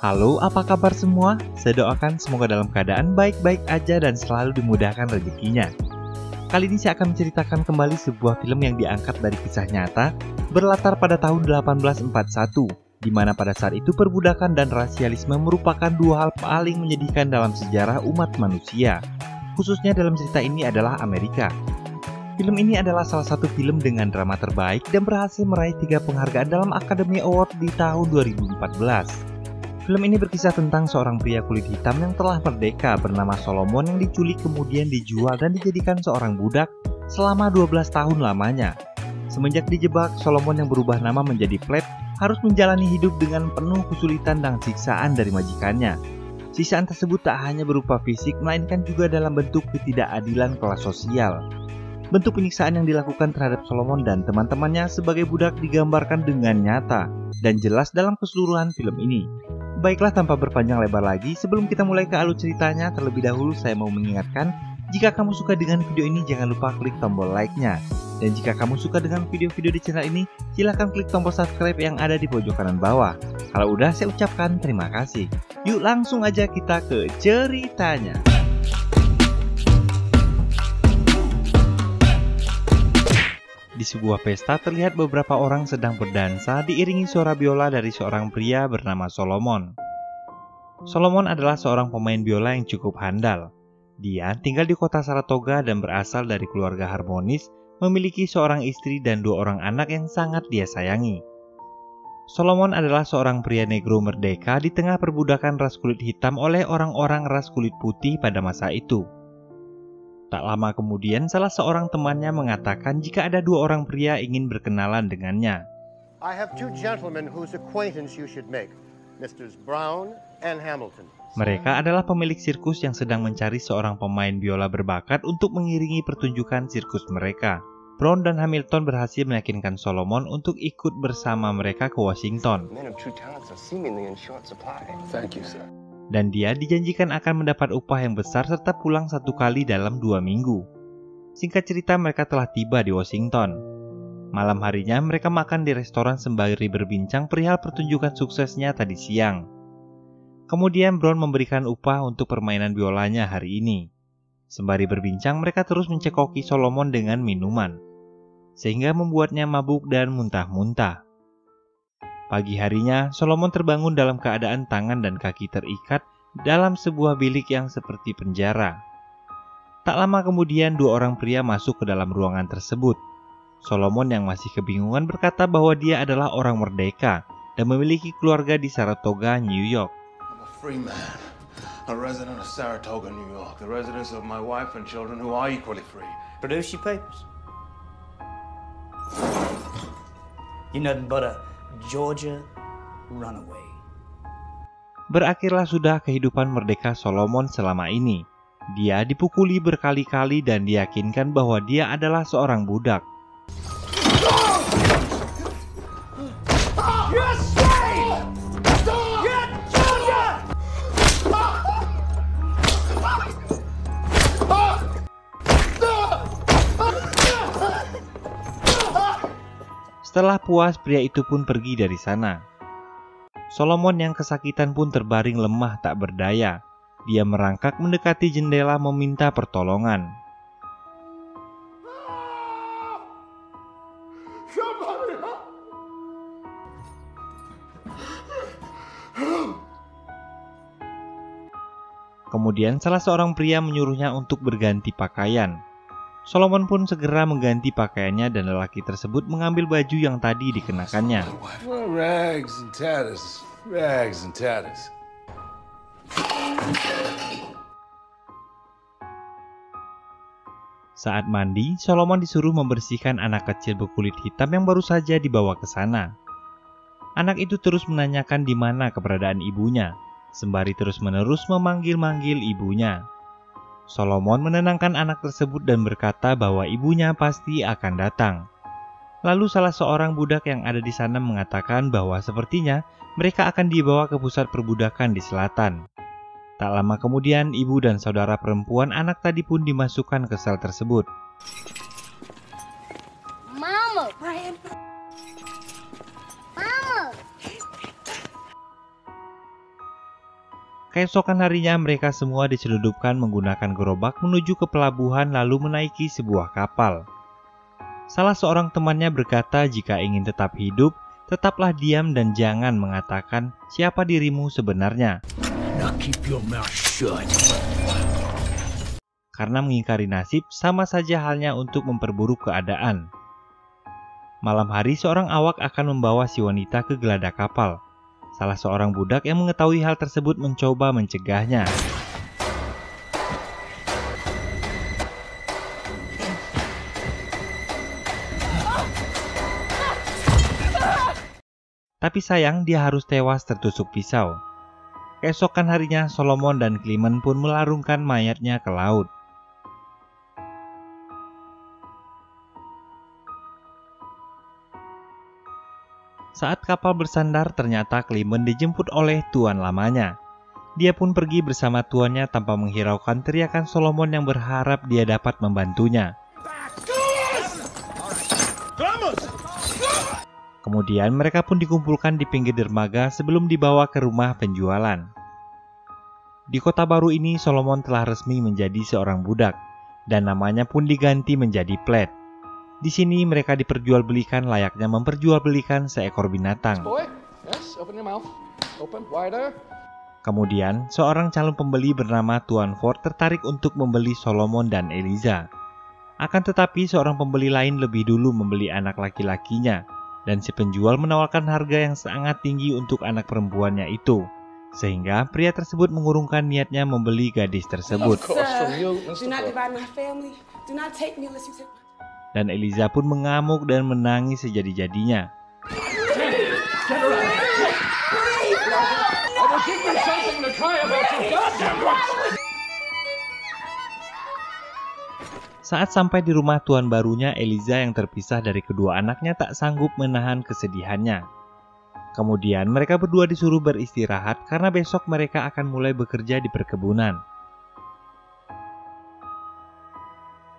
Halo, apa kabar semua? Saya doakan semoga dalam keadaan baik-baik aja dan selalu dimudahkan rezekinya. Kali ini saya akan menceritakan kembali sebuah film yang diangkat dari kisah nyata berlatar pada tahun 1841, di mana pada saat itu perbudakan dan rasialisme merupakan dua hal paling menyedihkan dalam sejarah umat manusia. Khususnya dalam cerita ini adalah Amerika. Film ini adalah salah satu film dengan drama terbaik dan berhasil meraih 3 penghargaan dalam Academy Award di tahun 2014. Film ini berkisah tentang seorang pria kulit hitam yang telah merdeka bernama Solomon yang diculik kemudian dijual dan dijadikan seorang budak selama 12 tahun lamanya. Semenjak dijebak, Solomon yang berubah nama menjadi Flap harus menjalani hidup dengan penuh kesulitan dan siksaan dari majikannya. Siksaan tersebut tak hanya berupa fisik, melainkan juga dalam bentuk ketidakadilan kelas sosial. Bentuk penyiksaan yang dilakukan terhadap Solomon dan teman-temannya sebagai budak digambarkan dengan nyata dan jelas dalam keseluruhan film ini. Baiklah, tanpa berpanjang lebar lagi, sebelum kita mulai ke alur ceritanya, terlebih dahulu saya mau mengingatkan, jika kamu suka dengan video ini jangan lupa klik tombol like-nya. Dan jika kamu suka dengan video-video di channel ini, silahkan klik tombol subscribe yang ada di pojok kanan bawah. Kalau udah, saya ucapkan terima kasih. Yuk langsung aja kita ke ceritanya. Di sebuah pesta terlihat beberapa orang sedang berdansa diiringi suara biola dari seorang pria bernama Solomon. Solomon adalah seorang pemain biola yang cukup handal. Dia tinggal di kota Saratoga dan berasal dari keluarga harmonis, memiliki seorang istri dan 2 orang anak yang sangat dia sayangi. Solomon adalah seorang pria negro merdeka di tengah perbudakan ras kulit hitam oleh orang-orang ras kulit putih pada masa itu. Tak lama kemudian, salah seorang temannya mengatakan jika ada 2 orang pria ingin berkenalan dengannya. I have 2 gentlemen whose acquaintance you should make, Mrs. Brown and Hamilton. Mereka adalah pemilik sirkus yang sedang mencari seorang pemain biola berbakat untuk mengiringi pertunjukan sirkus mereka. Brown dan Hamilton berhasil meyakinkan Solomon untuk ikut bersama mereka ke Washington. Dan dia dijanjikan akan mendapat upah yang besar serta pulang 1 kali dalam 2 minggu. Singkat cerita, mereka telah tiba di Washington. Malam harinya mereka makan di restoran sembari berbincang perihal pertunjukan suksesnya tadi siang. Kemudian Brown memberikan upah untuk permainan biolanya hari ini. Sembari berbincang, mereka terus mencekoki Solomon dengan minuman, sehingga membuatnya mabuk dan muntah-muntah. Pagi harinya, Solomon terbangun dalam keadaan tangan dan kaki terikat dalam sebuah bilik yang seperti penjara. Tak lama kemudian 2 orang pria masuk ke dalam ruangan tersebut. Solomon yang masih kebingungan berkata bahwa dia adalah orang merdeka dan memiliki keluarga di Saratoga, New York. I'm a free man, a resident of Saratoga, New York, the residence of my wife and children who are equally free. Produce your papers. You're nothing but a Georgia runaway. Berakhirlah sudah kehidupan merdeka Solomon selama ini. Dia dipukuli berkali-kali dan diyakinkan bahwa dia adalah seorang budak. Setelah puas, pria itu pun pergi dari sana. Solomon yang kesakitan pun terbaring lemah tak berdaya. Dia merangkak mendekati jendela meminta pertolongan. Kemudian salah seorang pria menyuruhnya untuk berganti pakaian. Solomon pun segera mengganti pakaiannya dan lelaki tersebut mengambil baju yang tadi dikenakannya. Rags and tatters. Saat mandi, Solomon disuruh membersihkan anak kecil berkulit hitam yang baru saja dibawa ke sana. Anak itu terus menanyakan di mana keberadaan ibunya, sembari terus-menerus memanggil-manggil ibunya. Solomon menenangkan anak tersebut dan berkata bahwa ibunya pasti akan datang. Lalu salah seorang budak yang ada di sana mengatakan bahwa sepertinya mereka akan dibawa ke pusat perbudakan di selatan. Tak lama kemudian, ibu dan saudara perempuan anak tadi pun dimasukkan ke sel tersebut. Mama. Keesokan harinya mereka semua diselundupkan menggunakan gerobak menuju ke pelabuhan lalu menaiki sebuah kapal. Salah seorang temannya berkata jika ingin tetap hidup, tetaplah diam dan jangan mengatakan siapa dirimu sebenarnya. Now keep your mouth shut. Karena mengingkari nasib sama saja halnya untuk memperburuk keadaan. Malam hari seorang awak akan membawa si wanita ke geladak kapal. Salah seorang budak yang mengetahui hal tersebut mencoba mencegahnya. Tapi sayang dia harus tewas tertusuk pisau. Keesokan harinya Solomon dan Clement pun melarungkan mayatnya ke laut. Saat kapal bersandar, ternyata Clement dijemput oleh tuan lamanya. Dia pun pergi bersama tuannya tanpa menghiraukan teriakan Solomon yang berharap dia dapat membantunya. Kemudian mereka pun dikumpulkan di pinggir dermaga sebelum dibawa ke rumah penjualan. Di kota baru ini, Solomon telah resmi menjadi seorang budak, dan namanya pun diganti menjadi Plaid. Di sini mereka diperjualbelikan layaknya memperjualbelikan seekor binatang. Kemudian, seorang calon pembeli bernama Tuan Ford tertarik untuk membeli Solomon dan Eliza. Akan tetapi, seorang pembeli lain lebih dulu membeli anak laki-lakinya, dan si penjual menawarkan harga yang sangat tinggi untuk anak perempuannya itu, sehingga pria tersebut mengurungkan niatnya membeli gadis tersebut. Dan Eliza pun mengamuk dan menangis sejadi-jadinya. Saat sampai di rumah tuan barunya, Eliza yang terpisah dari kedua anaknya tak sanggup menahan kesedihannya. Kemudian mereka berdua disuruh beristirahat karena besok mereka akan mulai bekerja di perkebunan.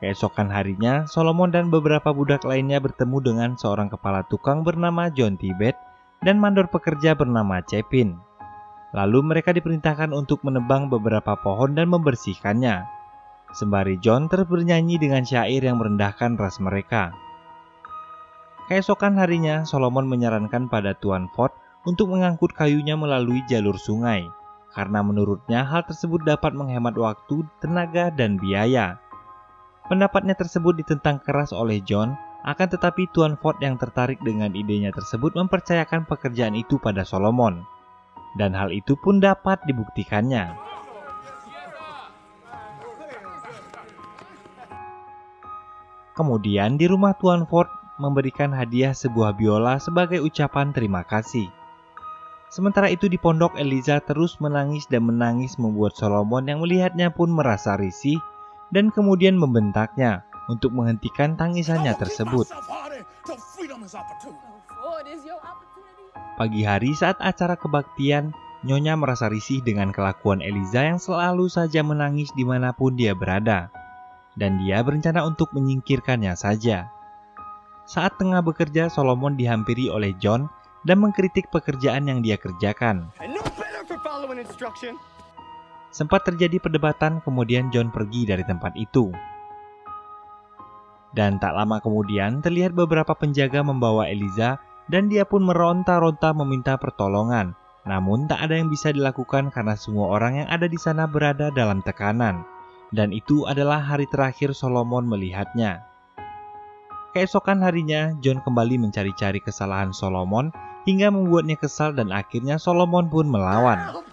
Keesokan harinya, Solomon dan beberapa budak lainnya bertemu dengan seorang kepala tukang bernama John Tibet dan mandor pekerja bernama Chepin. Lalu mereka diperintahkan untuk menebang beberapa pohon dan membersihkannya. Sembari John terus bernyanyi dengan syair yang merendahkan ras mereka. Keesokan harinya, Solomon menyarankan pada Tuan Ford untuk mengangkut kayunya melalui jalur sungai, karena menurutnya hal tersebut dapat menghemat waktu, tenaga, dan biaya. Pendapatnya tersebut ditentang keras oleh John, akan tetapi Tuan Ford yang tertarik dengan idenya tersebut mempercayakan pekerjaan itu pada Solomon. Dan hal itu pun dapat dibuktikannya. Kemudian di rumah Tuan Ford memberikan hadiah sebuah biola sebagai ucapan terima kasih. Sementara itu di pondok, Eliza terus menangis dan menangis membuat Solomon yang melihatnya pun merasa risih dan kemudian membentaknya untuk menghentikan tangisannya tersebut. Pagi hari saat acara kebaktian, Nyonya merasa risih dengan kelakuan Eliza yang selalu saja menangis dimanapun dia berada, dan dia berencana untuk menyingkirkannya saja. Saat tengah bekerja, Solomon dihampiri oleh John dan mengkritik pekerjaan yang dia kerjakan. Sempat terjadi perdebatan, kemudian John pergi dari tempat itu. Dan tak lama kemudian terlihat beberapa penjaga membawa Eliza dan dia pun meronta-ronta meminta pertolongan. Namun tak ada yang bisa dilakukan karena semua orang yang ada di sana berada dalam tekanan. Dan itu adalah hari terakhir Solomon melihatnya. Keesokan harinya, John kembali mencari-cari kesalahan Solomon hingga membuatnya kesal dan akhirnya Solomon pun melawan.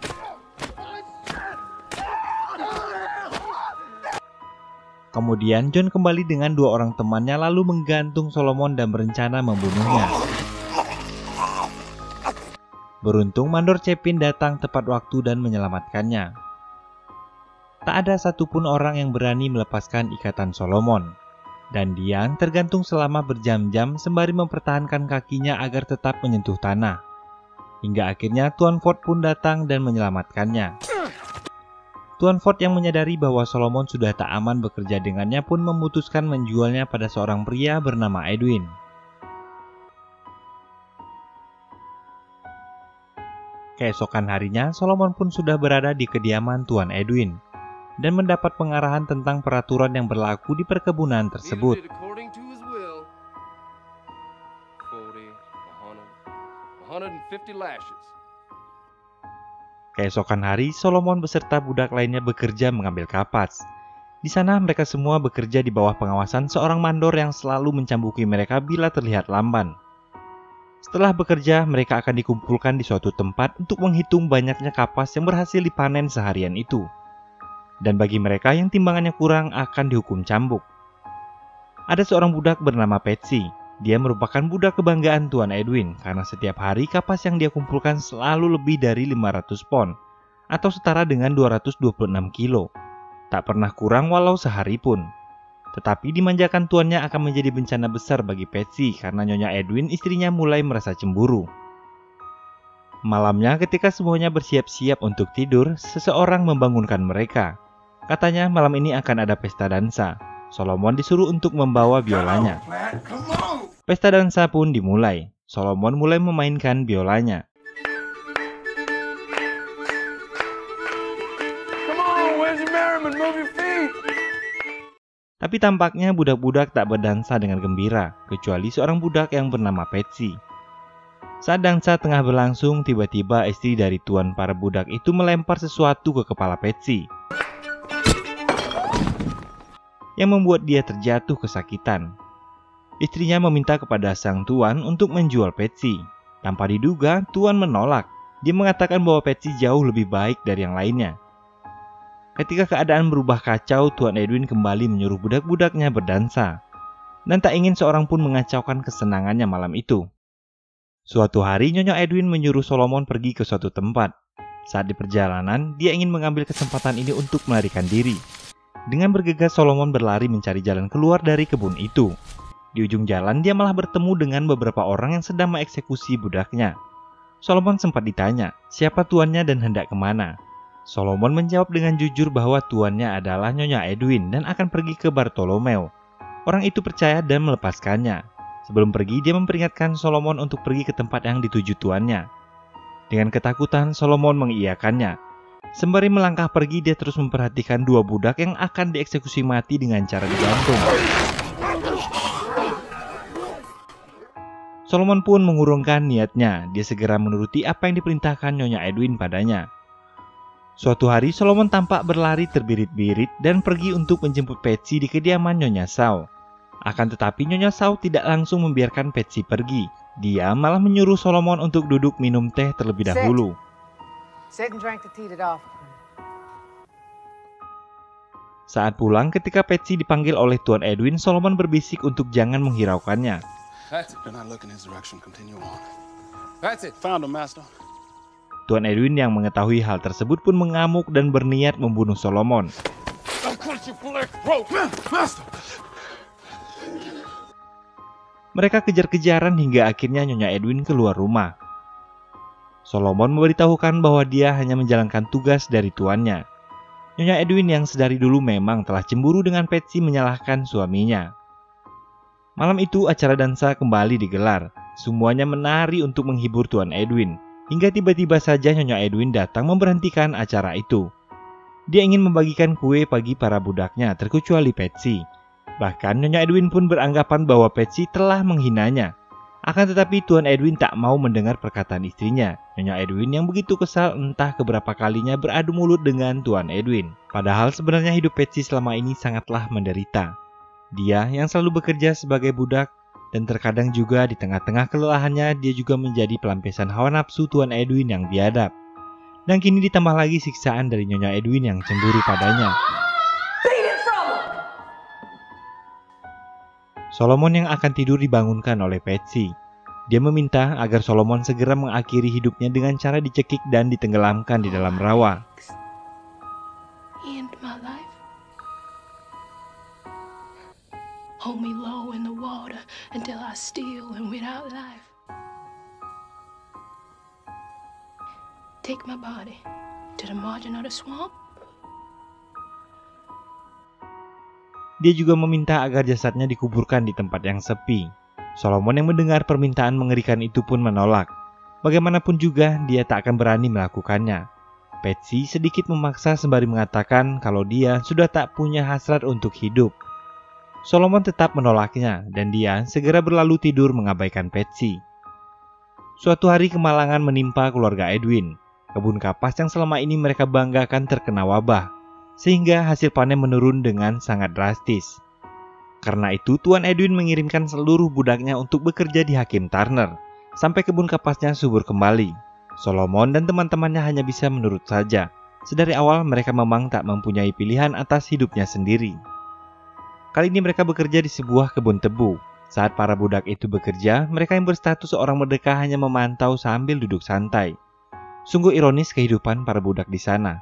Kemudian John kembali dengan dua orang temannya lalu menggantung Solomon dan berencana membunuhnya. Beruntung mandor Chepin datang tepat waktu dan menyelamatkannya. Tak ada satupun orang yang berani melepaskan ikatan Solomon. Dan dia tergantung selama berjam-jam sembari mempertahankan kakinya agar tetap menyentuh tanah. Hingga akhirnya Tuan Ford pun datang dan menyelamatkannya. Tuan Ford yang menyadari bahwa Solomon sudah tak aman bekerja dengannya pun memutuskan menjualnya pada seorang pria bernama Edwin. Keesokan harinya, Solomon pun sudah berada di kediaman Tuan Edwin dan mendapat pengarahan tentang peraturan yang berlaku di perkebunan tersebut. Keesokan hari, Solomon beserta budak lainnya bekerja mengambil kapas. Di sana mereka semua bekerja di bawah pengawasan seorang mandor yang selalu mencambuki mereka bila terlihat lamban. Setelah bekerja, mereka akan dikumpulkan di suatu tempat untuk menghitung banyaknya kapas yang berhasil dipanen seharian itu. Dan bagi mereka yang timbangannya kurang akan dihukum cambuk. Ada seorang budak bernama Patsy. Dia merupakan budak kebanggaan Tuan Edwin karena setiap hari kapas yang dia kumpulkan selalu lebih dari 500 pon atau setara dengan 226 kilo. Tak pernah kurang walau sehari pun. Tetapi dimanjakan tuannya akan menjadi bencana besar bagi Patsy karena Nyonya Edwin istrinya mulai merasa cemburu. Malamnya ketika semuanya bersiap-siap untuk tidur, seseorang membangunkan mereka. Katanya malam ini akan ada pesta dansa. Solomon disuruh untuk membawa biolanya. Pesta dansa pun dimulai. Solomon mulai memainkan biolanya. Tapi tampaknya budak-budak tak berdansa dengan gembira, kecuali seorang budak yang bernama Patsy. Saat dansa tengah berlangsung, tiba-tiba istri dari tuan para budak itu melempar sesuatu ke kepala Patsy, yang membuat dia terjatuh kesakitan. Istrinya meminta kepada sang tuan untuk menjual Patsy. Tanpa diduga, tuan menolak. Dia mengatakan bahwa Patsy jauh lebih baik dari yang lainnya. Ketika keadaan berubah kacau, Tuan Edwin kembali menyuruh budak-budaknya berdansa. Dan tak ingin seorang pun mengacaukan kesenangannya malam itu. Suatu hari, Nyonya Edwin menyuruh Solomon pergi ke suatu tempat. Saat di perjalanan, dia ingin mengambil kesempatan ini untuk melarikan diri. Dengan bergegas, Solomon berlari mencari jalan keluar dari kebun itu. Di ujung jalan, dia malah bertemu dengan beberapa orang yang sedang mengeksekusi budaknya. Solomon sempat ditanya, siapa tuannya dan hendak kemana. Solomon menjawab dengan jujur bahwa tuannya adalah Nyonya Edwin dan akan pergi ke Bartolomeo. Orang itu percaya dan melepaskannya. Sebelum pergi, dia memperingatkan Solomon untuk pergi ke tempat yang dituju tuannya. Dengan ketakutan, Solomon mengiyakannya. Sembari melangkah pergi, dia terus memperhatikan dua budak yang akan dieksekusi mati dengan cara digantung. Solomon pun mengurungkan niatnya. Dia segera menuruti apa yang diperintahkan Nyonya Edwin padanya. Suatu hari, Solomon tampak berlari terbirit-birit dan pergi untuk menjemput Patsy di kediaman Nyonya Shaw. Akan tetapi Nyonya Shaw tidak langsung membiarkan Patsy pergi. Dia malah menyuruh Solomon untuk duduk minum teh terlebih dahulu. Saat pulang, ketika Patsy dipanggil oleh Tuan Edwin, Solomon berbisik untuk jangan menghiraukannya. Tuan Edwin yang mengetahui hal tersebut pun mengamuk dan berniat membunuh Solomon. Mereka kejar-kejaran hingga akhirnya Nyonya Edwin keluar rumah. Solomon memberitahukan bahwa dia hanya menjalankan tugas dari tuannya. Nyonya Edwin yang sedari dulu memang telah cemburu dengan Patsy menyalahkan suaminya. Malam itu acara dansa kembali digelar. Semuanya menari untuk menghibur Tuan Edwin. Hingga tiba-tiba saja Nyonya Edwin datang memberhentikan acara itu. Dia ingin membagikan kue bagi para budaknya, terkecuali Patsy. Bahkan Nyonya Edwin pun beranggapan bahwa Patsy telah menghinanya. Akan tetapi Tuan Edwin tak mau mendengar perkataan istrinya. Nyonya Edwin yang begitu kesal entah keberapa kalinya beradu mulut dengan Tuan Edwin. Padahal sebenarnya hidup Patsy selama ini sangatlah menderita. Dia yang selalu bekerja sebagai budak, dan terkadang juga di tengah-tengah kelelahannya dia juga menjadi pelampiasan hawa nafsu Tuan Edwin yang biadab. Dan kini ditambah lagi siksaan dari Nyonya Edwin yang cemburu padanya. Solomon yang akan tidur dibangunkan oleh Patsy. Dia meminta agar Solomon segera mengakhiri hidupnya dengan cara dicekik dan ditenggelamkan di dalam rawa. Hold me low in the water until I steal and without life. Take my body to the margin of the swamp. Dia juga meminta agar jasadnya dikuburkan di tempat yang sepi. Solomon yang mendengar permintaan mengerikan itu pun menolak. Bagaimanapun juga dia tak akan berani melakukannya. Patsy sedikit memaksa sembari mengatakan kalau dia sudah tak punya hasrat untuk hidup. Solomon tetap menolaknya dan dia segera berlalu tidur mengabaikan Patsy. Suatu hari kemalangan menimpa keluarga Edwin. Kebun kapas yang selama ini mereka banggakan terkena wabah, sehingga hasil panen menurun dengan sangat drastis. Karena itu Tuan Edwin mengirimkan seluruh budaknya untuk bekerja di Hakim Turner, sampai kebun kapasnya subur kembali. Solomon dan teman-temannya hanya bisa menurut saja. Sedari awal mereka memang tak mempunyai pilihan atas hidupnya sendiri. Kali ini mereka bekerja di sebuah kebun tebu. Saat para budak itu bekerja, mereka yang berstatus seorang merdeka hanya memantau sambil duduk santai. Sungguh ironis kehidupan para budak di sana.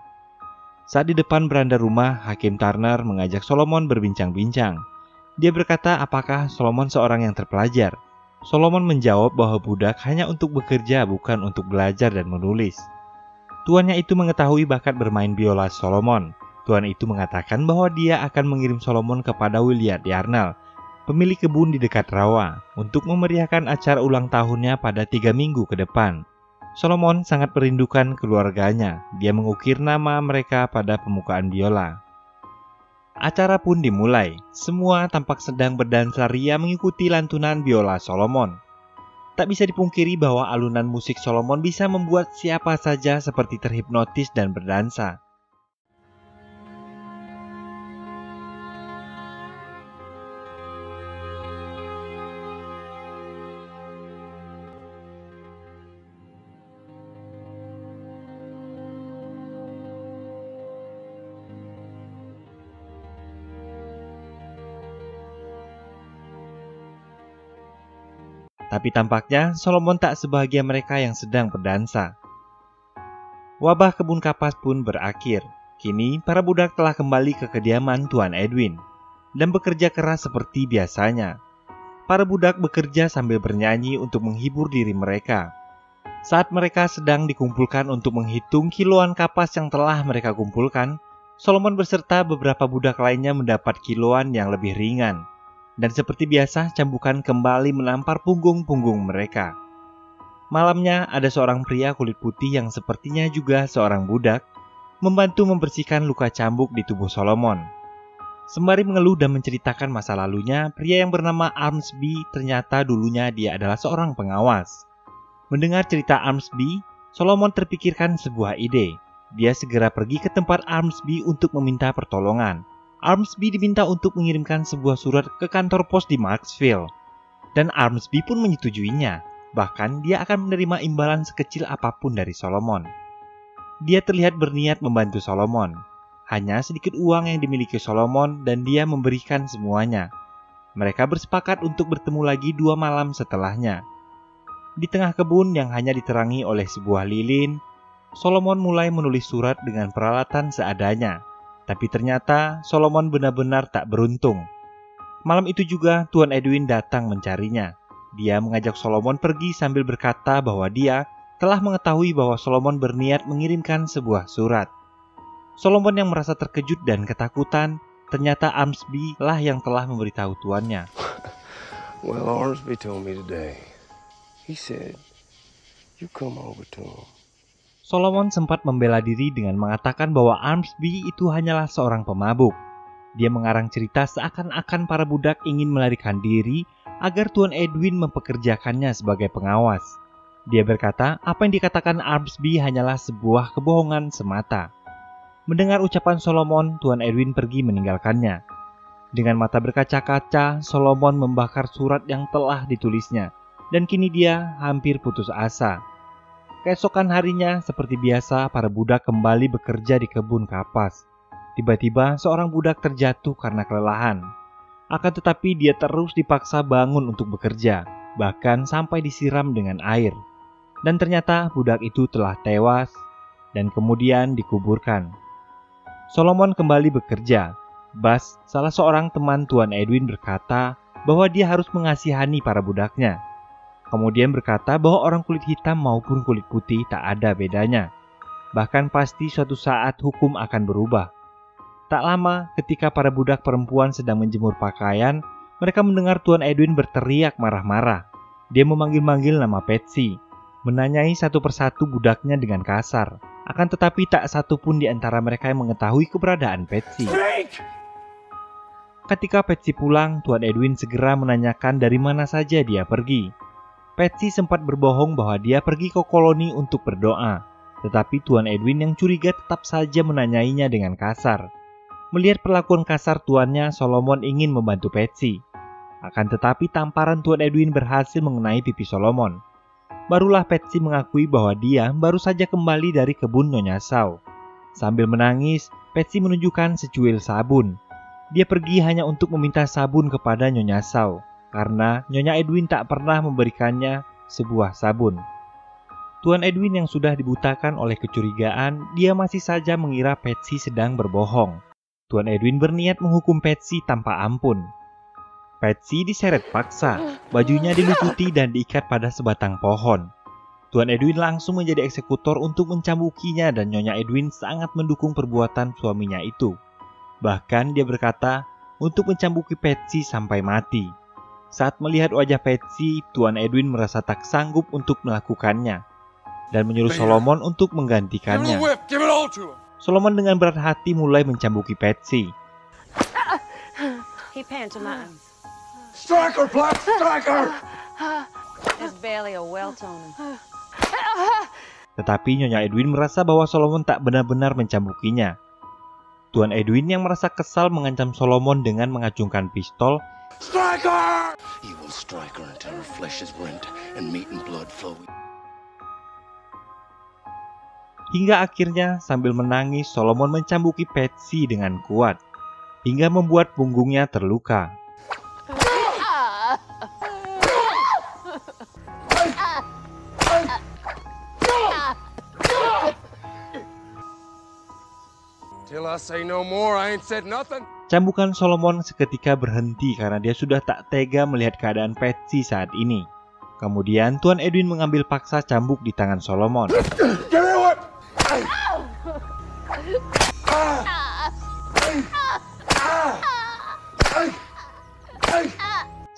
Saat di depan beranda rumah, Hakim Turner mengajak Solomon berbincang-bincang. Dia berkata apakah Solomon seorang yang terpelajar. Solomon menjawab bahwa budak hanya untuk bekerja, bukan untuk belajar dan menulis. Tuannya itu mengetahui bakat bermain biola Solomon. Tuan itu mengatakan bahwa dia akan mengirim Solomon kepada William Yarnall, pemilik kebun di dekat rawa, untuk memeriahkan acara ulang tahunnya pada 3 minggu ke depan. Solomon sangat merindukan keluarganya. Dia mengukir nama mereka pada pemukaan biola. Acara pun dimulai. Semua tampak sedang berdansa ria mengikuti lantunan biola Solomon. Tak bisa dipungkiri bahwa alunan musik Solomon bisa membuat siapa saja seperti terhipnotis dan berdansa. Tapi tampaknya Solomon tak sebahagia mereka yang sedang berdansa. Wabah kebun kapas pun berakhir. Kini para budak telah kembali ke kediaman Tuan Edwin dan bekerja keras seperti biasanya. Para budak bekerja sambil bernyanyi untuk menghibur diri mereka. Saat mereka sedang dikumpulkan untuk menghitung kiloan kapas yang telah mereka kumpulkan, Solomon beserta beberapa budak lainnya mendapat kiloan yang lebih ringan. Dan seperti biasa, cambukan kembali menampar punggung-punggung mereka. Malamnya, ada seorang pria kulit putih yang sepertinya juga seorang budak, membantu membersihkan luka cambuk di tubuh Solomon. Sembari mengeluh dan menceritakan masa lalunya, pria yang bernama Armsby ternyata dulunya dia adalah seorang pengawas. Mendengar cerita Armsby, Solomon terpikirkan sebuah ide. Dia segera pergi ke tempat Armsby untuk meminta pertolongan. Armsby diminta untuk mengirimkan sebuah surat ke kantor pos di Marksville. Dan Armsby pun menyetujuinya. Bahkan dia akan menerima imbalan sekecil apapun dari Solomon. Dia terlihat berniat membantu Solomon. Hanya sedikit uang yang dimiliki Solomon dan dia memberikan semuanya. Mereka bersepakat untuk bertemu lagi 2 malam setelahnya. Di tengah kebun yang hanya diterangi oleh sebuah lilin, Solomon mulai menulis surat dengan peralatan seadanya. Tapi ternyata Solomon benar-benar tak beruntung. Malam itu juga Tuan Edwin datang mencarinya. Dia mengajak Solomon pergi sambil berkata bahwa dia telah mengetahui bahwa Solomon berniat mengirimkan sebuah surat. Solomon yang merasa terkejut dan ketakutan, ternyata Armsby lah yang telah memberitahu tuannya. Well, Armsby told me today. He said, you come over to him. Solomon sempat membela diri dengan mengatakan bahwa Armsby itu hanyalah seorang pemabuk. Dia mengarang cerita seakan-akan para budak ingin melarikan diri agar Tuan Edwin mempekerjakannya sebagai pengawas. Dia berkata apa yang dikatakan Armsby hanyalah sebuah kebohongan semata. Mendengar ucapan Solomon, Tuan Edwin pergi meninggalkannya. Dengan mata berkaca-kaca, Solomon membakar surat yang telah ditulisnya, dan kini dia hampir putus asa. Keesokan harinya, seperti biasa, para budak kembali bekerja di kebun kapas. Tiba-tiba, seorang budak terjatuh karena kelelahan. Akan tetapi dia terus dipaksa bangun untuk bekerja, bahkan sampai disiram dengan air. Dan ternyata budak itu telah tewas, dan kemudian dikuburkan. Solomon kembali bekerja. Bas, salah seorang teman Tuan Edwin berkata bahwa dia harus mengasihani para budaknya. Kemudian berkata bahwa orang kulit hitam maupun kulit putih tak ada bedanya. Bahkan pasti suatu saat hukum akan berubah. Tak lama ketika para budak perempuan sedang menjemur pakaian, mereka mendengar Tuan Edwin berteriak marah-marah. Dia memanggil-manggil nama Patsy. menanyai satu persatu budaknya dengan kasar. Akan tetapi tak satu pun di antara mereka yang mengetahui keberadaan Patsy. Ketika Patsy pulang, Tuan Edwin segera menanyakan dari mana saja dia pergi. Patsy sempat berbohong bahwa dia pergi ke koloni untuk berdoa. Tetapi Tuan Edwin yang curiga tetap saja menanyainya dengan kasar. Melihat perlakuan kasar tuannya, Solomon ingin membantu Patsy. Akan tetapi tamparan Tuan Edwin berhasil mengenai pipi Solomon. Barulah Patsy mengakui bahwa dia baru saja kembali dari kebun Nyonya Shaw. Sambil menangis, Patsy menunjukkan secuil sabun. Dia pergi hanya untuk meminta sabun kepada Nyonya Shaw, karena Nyonya Edwin tak pernah memberikannya sebuah sabun. Tuan Edwin yang sudah dibutakan oleh kecurigaan, dia masih saja mengira Patsy sedang berbohong. Tuan Edwin berniat menghukum Patsy tanpa ampun. Patsy diseret paksa, bajunya dilucuti dan diikat pada sebatang pohon. Tuan Edwin langsung menjadi eksekutor untuk mencambukinya dan Nyonya Edwin sangat mendukung perbuatan suaminya itu. Bahkan dia berkata untuk mencambuki Patsy sampai mati. Saat melihat wajah Patsy, Tuan Edwin merasa tak sanggup untuk melakukannya dan menyuruh Solomon untuk menggantikannya. Solomon dengan berat hati mulai mencambuki Patsy. He pantomimes. Strike her, Black! Strike her! It's barely a well-toner. Tetapi Nyonya Edwin merasa bahwa Solomon tak benar-benar mencambukinya. Tuan Edwin yang merasa kesal mengancam Solomon dengan mengacungkan pistol. Strike her! He will strike her until her flesh is rent and meat and blood flow. Hingga akhirnya sambil menangis Solomon mencambuki Patsy dengan kuat, hingga membuat punggungnya terluka. Till I say no more, I ain't said nothing. Cambukan Solomon seketika berhenti karena dia sudah tak tega melihat keadaan Patsy saat ini. Kemudian Tuan Edwin mengambil paksa cambuk di tangan Solomon.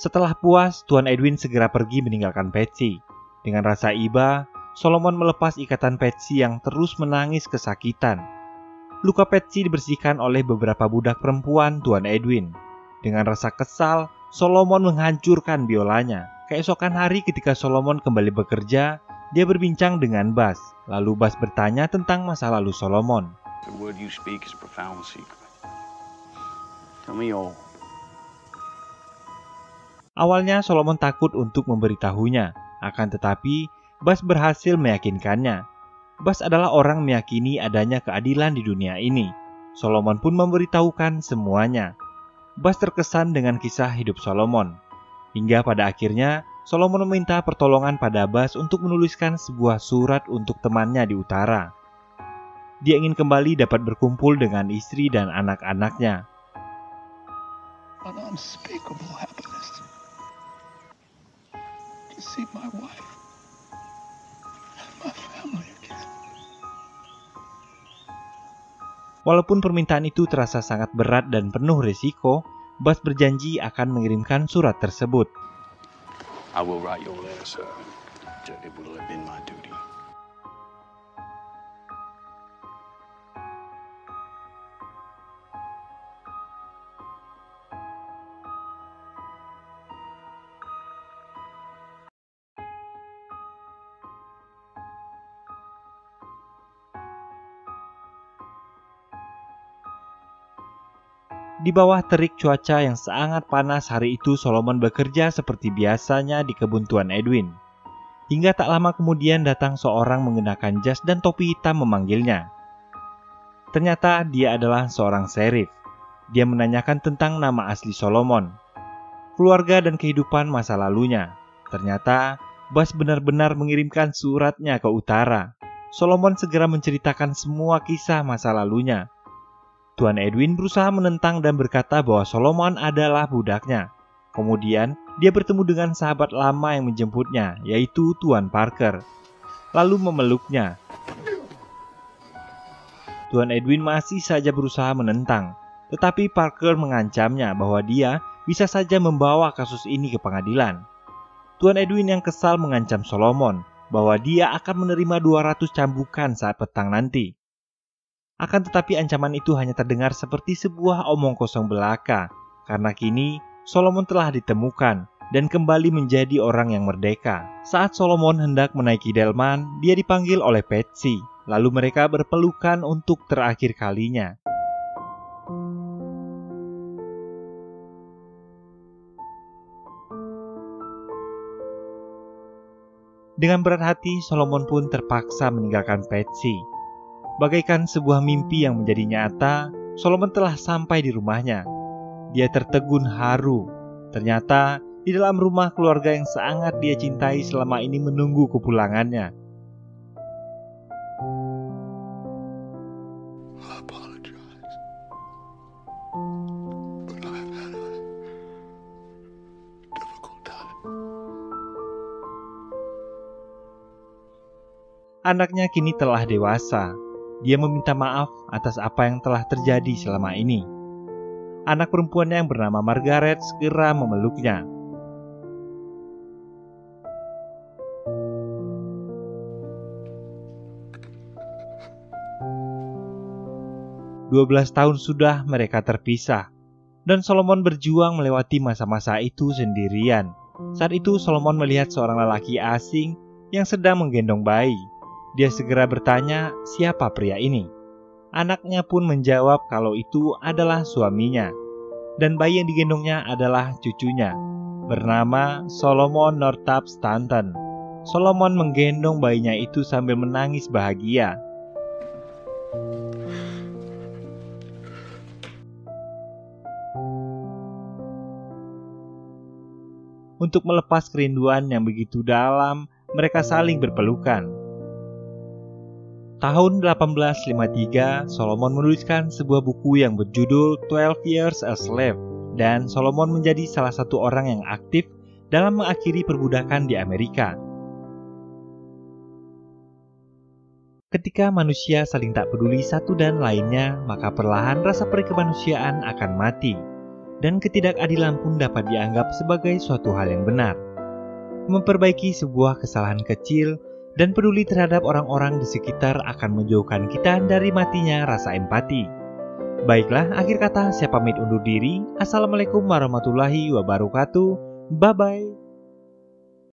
Setelah puas, Tuan Edwin segera pergi meninggalkan Patsy. Dengan rasa iba, Solomon melepas ikatan Patsy yang terus menangis kesakitan. Luka Patsy dibersihkan oleh beberapa budak perempuan Tuan Edwin. Dengan rasa kesal, Solomon menghancurkan biolanya. Keesokan hari ketika Solomon kembali bekerja, dia berbincang dengan Bas. Lalu Bas bertanya tentang masa lalu Solomon. The word you speak is a profound secret. Tell me all. Awalnya Solomon takut untuk memberitahunya, akan tetapi Bas berhasil meyakinkannya. Bas adalah orang meyakini adanya keadilan di dunia ini. Solomon pun memberitahukan semuanya. Bas terkesan dengan kisah hidup Solomon. Hingga pada akhirnya, Solomon meminta pertolongan pada Bas untuk menuliskan sebuah surat untuk temannya di utara. Dia ingin kembali dapat berkumpul dengan istri dan anak-anaknya. An unspeakable happiness to see my wife and my family again. Walaupun permintaan itu terasa sangat berat dan penuh risiko, Bas berjanji akan mengirimkan surat tersebut. I will write your letter, sir. It will have been my duty. Di bawah terik cuaca yang sangat panas hari itu, Solomon bekerja seperti biasanya di kebun Tuan Edwin. Hingga tak lama kemudian datang seorang mengenakan jas dan topi hitam memanggilnya. Ternyata dia adalah seorang sheriff. Dia menanyakan tentang nama asli Solomon, keluarga dan kehidupan masa lalunya. Ternyata Bas benar-benar mengirimkan suratnya ke utara. Solomon segera menceritakan semua kisah masa lalunya. Tuan Edwin berusaha menentang dan berkata bahwa Solomon adalah budaknya. Kemudian, dia bertemu dengan sahabat lama yang menjemputnya, yaitu Tuan Parker, lalu memeluknya. Tuan Edwin masih saja berusaha menentang, tetapi Parker mengancamnya bahwa dia bisa saja membawa kasus ini ke pengadilan. Tuan Edwin yang kesal mengancam Solomon bahwa dia akan menerima 200 cambukan saat petang nanti. Akan tetapi ancaman itu hanya terdengar seperti sebuah omong kosong belaka, karena kini Solomon telah ditemukan dan kembali menjadi orang yang merdeka. Saat Solomon hendak menaiki delman, dia dipanggil oleh Patsy. Lalu mereka berpelukan untuk terakhir kalinya. Dengan berat hati, Solomon pun terpaksa meninggalkan Patsy. Bagaikan sebuah mimpi yang menjadi nyata, Solomon telah sampai di rumahnya. Dia tertegun haru. Ternyata di dalam rumah keluarga yang sangat dia cintai selama ini menunggu kepulangannya. I apologize. But I've had a difficult time. Anaknya kini telah dewasa. Dia meminta maaf atas apa yang telah terjadi selama ini. Anak perempuannya yang bernama Margaret segera memeluknya. "12 tahun sudah mereka terpisah, dan Solomon berjuang melewati masa-masa itu sendirian. Saat itu Solomon melihat seorang lelaki asing yang sedang menggendong bayi. Dia segera bertanya siapa pria ini. Anaknya pun menjawab kalau itu adalah suaminya, dan bayi yang digendongnya adalah cucunya, bernama Solomon Northup Stanton. Solomon menggendong bayinya itu sambil menangis bahagia. Untuk melepas kerinduan yang begitu dalam, mereka saling berpelukan. Tahun 1853, Solomon menuliskan sebuah buku yang berjudul 12 Years a Slave, dan Solomon menjadi salah satu orang yang aktif dalam mengakhiri perbudakan di Amerika. Ketika manusia saling tak peduli satu dan lainnya, maka perlahan rasa peri kemanusiaan akan mati, dan ketidakadilan pun dapat dianggap sebagai suatu hal yang benar. Memperbaiki sebuah kesalahan kecil dan peduli terhadap orang-orang di sekitar akan menjauhkan kita dari matinya rasa empati. Baiklah, akhir kata saya pamit undur diri. Assalamualaikum warahmatullahi wabarakatuh. Bye-bye.